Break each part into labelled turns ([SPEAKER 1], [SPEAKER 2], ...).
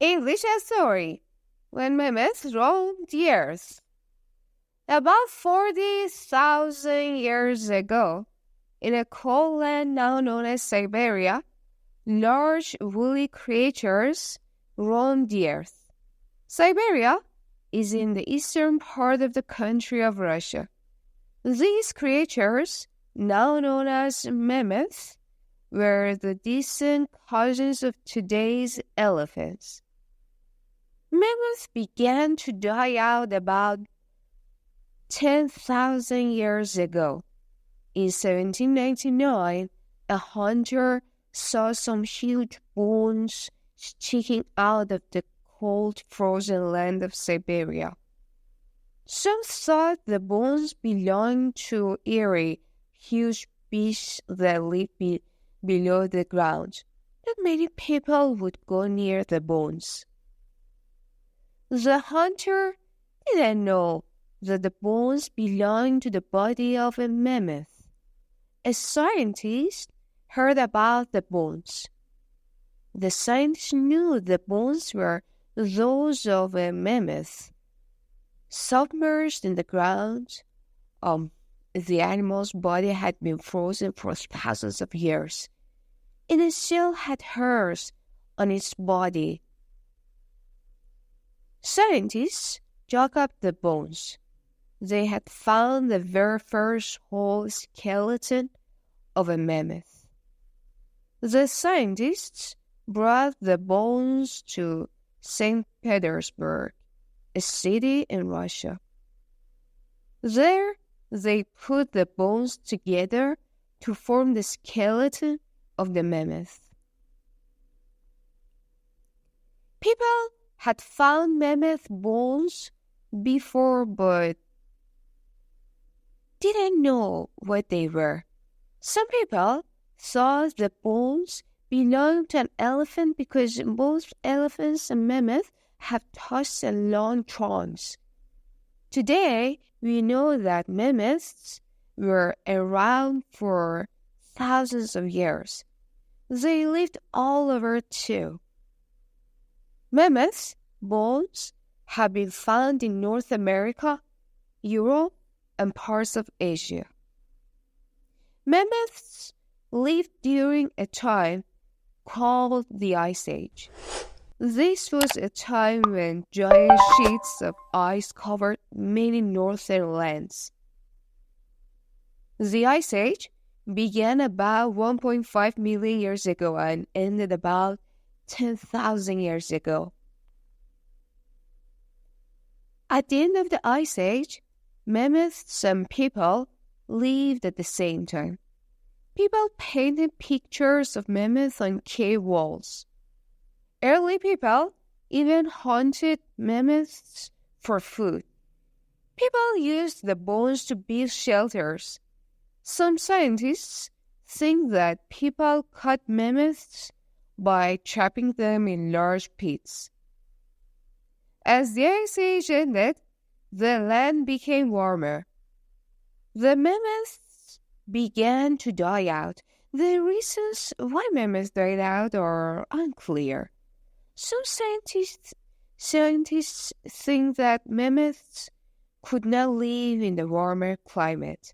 [SPEAKER 1] English story. When mammoths roamed the earth. About 40,000 years ago, in a cold land now known as Siberia, large woolly creatures roamed the earth. Siberia is in the eastern part of the country of Russia. These creatures, now known as mammoths, were the distant cousins of today's elephants. Mammoths began to die out about 10,000 years ago. In 1799, a hunter saw some huge bones sticking out of the cold, frozen land of Siberia. Some thought the bones belonged to eerie, huge beasts that lived below the ground. Not many people would go near the bones. The hunter didn't know that the bones belonged to the body of a mammoth. A scientist heard about the bones. The scientist knew the bones were those of a mammoth. Submerged in the ground, the animal's body had been frozen for thousands of years. It still had hairs on its body. Scientists dug up the bones. They had found the very first whole skeleton of a mammoth. The scientists brought the bones to St. Petersburg, a city in Russia. There, they put the bones together to form the skeleton of the mammoth. People had found mammoth bones before, but didn't know what they were. Some people thought the bones belonged to an elephant because both elephants and mammoths have tusks and long trunks. Today, we know that mammoths were around for thousands of years. They lived all over too. Mammoths' bones have been found in North America, Europe, and parts of Asia. Mammoths lived during a time called the Ice Age. This was a time when giant sheets of ice covered many northern lands. The Ice Age began about 1.5 million years ago and ended about 10,000 years ago. At the end of the Ice Age, mammoths and people lived at the same time. People painted pictures of mammoths on cave walls. Early people even hunted mammoths for food. People used the bones to build shelters. Some scientists think that people caught mammoths by trapping them in large pits. As the Ice Age ended, the land became warmer. The mammoths began to die out. The reasons why mammoths died out are unclear. Some scientists think that mammoths could not live in the warmer climate.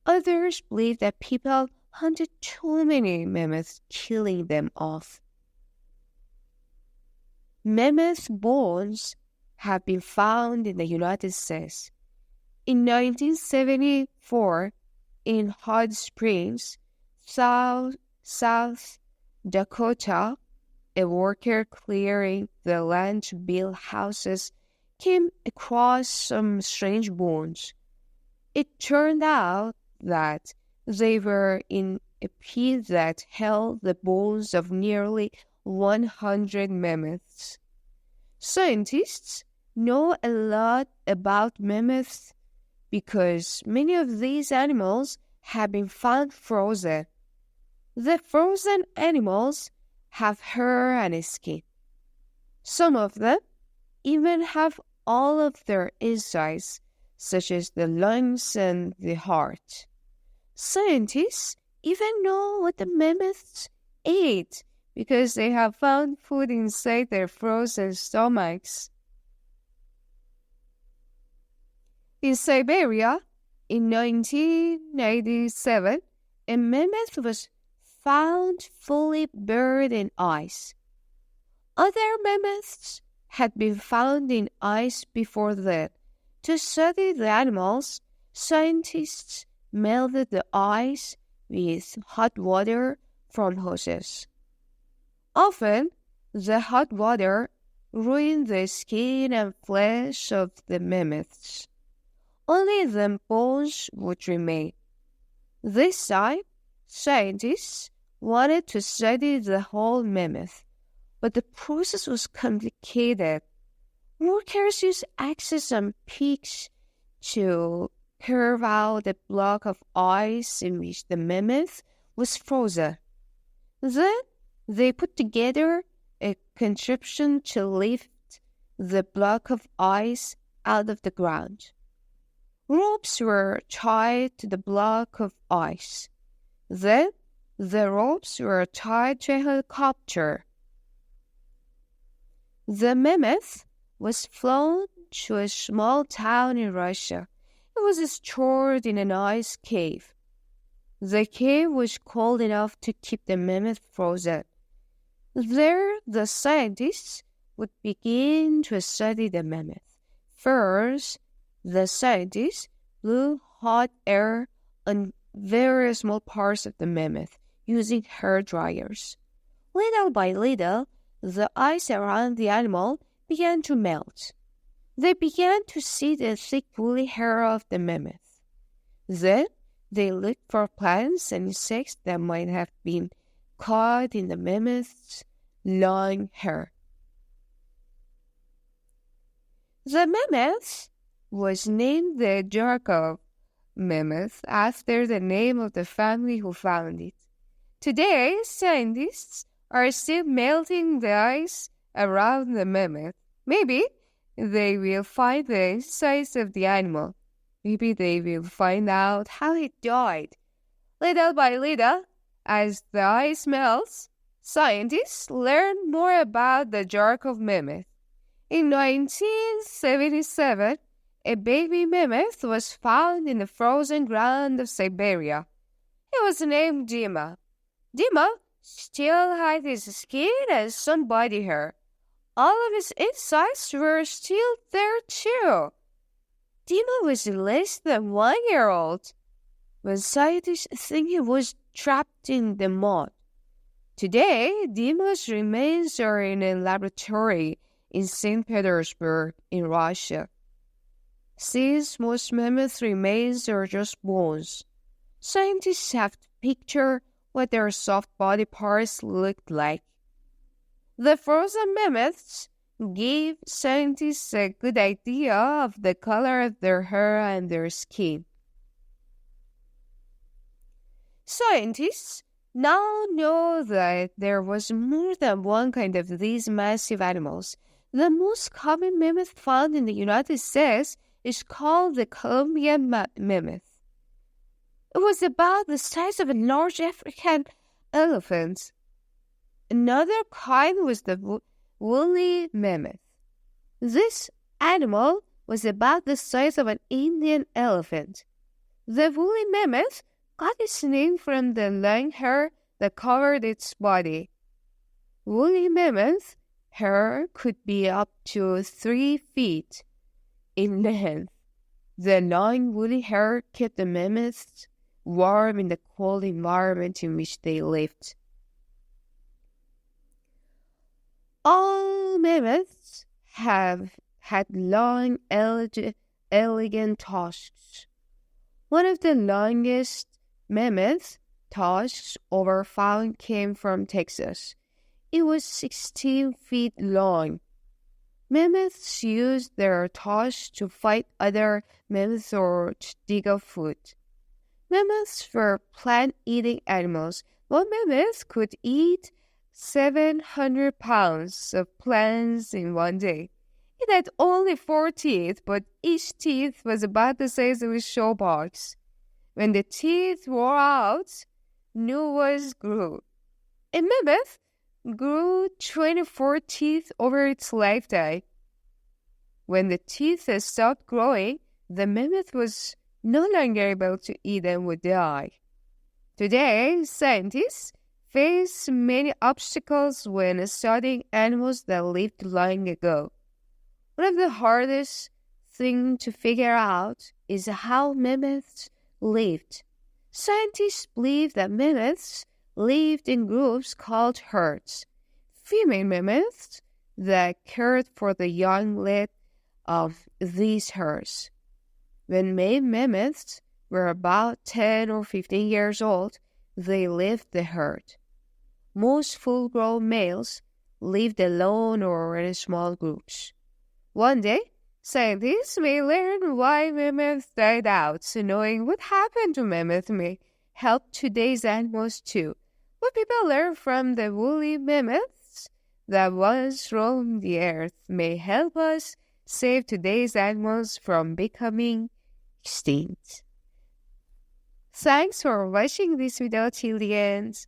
[SPEAKER 1] Others believe that people hunted too many mammoths, killing them off. Mammoth bones have been found in the United States. In 1974, in Hot Springs, South Dakota, a worker clearing the land to build houses came across some strange bones. It turned out that they were in a pit that held the bones of nearly 100 mammoths. Scientists know a lot about mammoths because many of these animals have been found frozen. The frozen animals have hair and skin. Some of them even have all of their insides, such as the lungs and the heart. Scientists even know what the mammoths ate because they have found food inside their frozen stomachs. In Siberia, in 1997, a mammoth was found fully buried in ice. Other mammoths had been found in ice before that. To study the animals, scientists melted the ice with hot water from hoses. Often, the hot water ruined the skin and flesh of the mammoths. Only the bones would remain. This time, scientists wanted to study the whole mammoth, but the process was complicated. Workers used axes and picks to carve out a block of ice in which the mammoth was frozen. Then they put together a contraption to lift the block of ice out of the ground. Ropes were tied to the block of ice. Then the ropes were tied to a helicopter. The mammoth was flown to a small town in Russia. It was stored in an ice cave. The cave was cold enough to keep the mammoth frozen. There, the scientists would begin to study the mammoth. First, the scientists blew hot air on very small parts of the mammoth using hair dryers. Little by little, the ice around the animal began to melt. They began to see the thick woolly hair of the mammoth. Then they looked for plants and insects that might have been caught in the mammoth's long hair. The mammoth was named the Yarkov mammoth after the name of the family who found it. Today, scientists are still melting the ice around the mammoth. Maybe they will find the insides of the animal. Maybe they will find out how it died. Little by little, as the ice melts, scientists learn more about the Yarkov mammoth. In 1977, a baby mammoth was found in the frozen ground of Siberia. It was named Dima. Dima still had his skin and some body hair. All of his insides were still there too. Dima was less than 1 year old when scientists think he was trapped in the mud. Today, Dima's remains are in a laboratory in St. Petersburg in Russia. Since most mammoth remains are just bones, scientists have to picture what their soft body parts looked like. The frozen mammoths gave scientists a good idea of the color of their hair and their skin. Scientists now know that there was more than one kind of these massive animals. The most common mammoth found in the United States is called the Colombian mammoth. It was about the size of a large African elephant. Another kind was the woolly mammoth. This animal was about the size of an Indian elephant. The woolly mammoth got its name from the long hair that covered its body. Woolly mammoth hair could be up to 3 feet in length. The long woolly hair kept the mammoths warm in the cold environment in which they lived. All mammoths have had long, elegant tusks. One of the longest mammoth tusks ever found came from Texas. It was 16 feet long. Mammoths used their tusks to fight other mammoths or to dig up food. Mammoths were plant-eating animals. One mammoth could eat 700 pounds of plants in one day. It had only 4 teeth, but each teeth was about the size of a shoebox. When the teeth wore out, new ones grew. A mammoth grew 24 teeth over its lifetime. When the teeth stopped growing, the mammoth was no longer able to eat and would die. Today, scientists face many obstacles when studying animals that lived long ago. One of the hardest things to figure out is how mammoths lived. Scientists believe that mammoths lived in groups called herds. Female mammoths that cared for the young of these herds. When male mammoths were about 10 or 15 years old, they left the herd. Most full-grown males lived alone or in small groups. One day, scientists may learn why mammoths died out, so knowing what happened to mammoths may help today's animals too. What people learn from the woolly mammoths that once roamed the earth may help us save today's animals from becoming extinct. Thanks for watching this video till the end.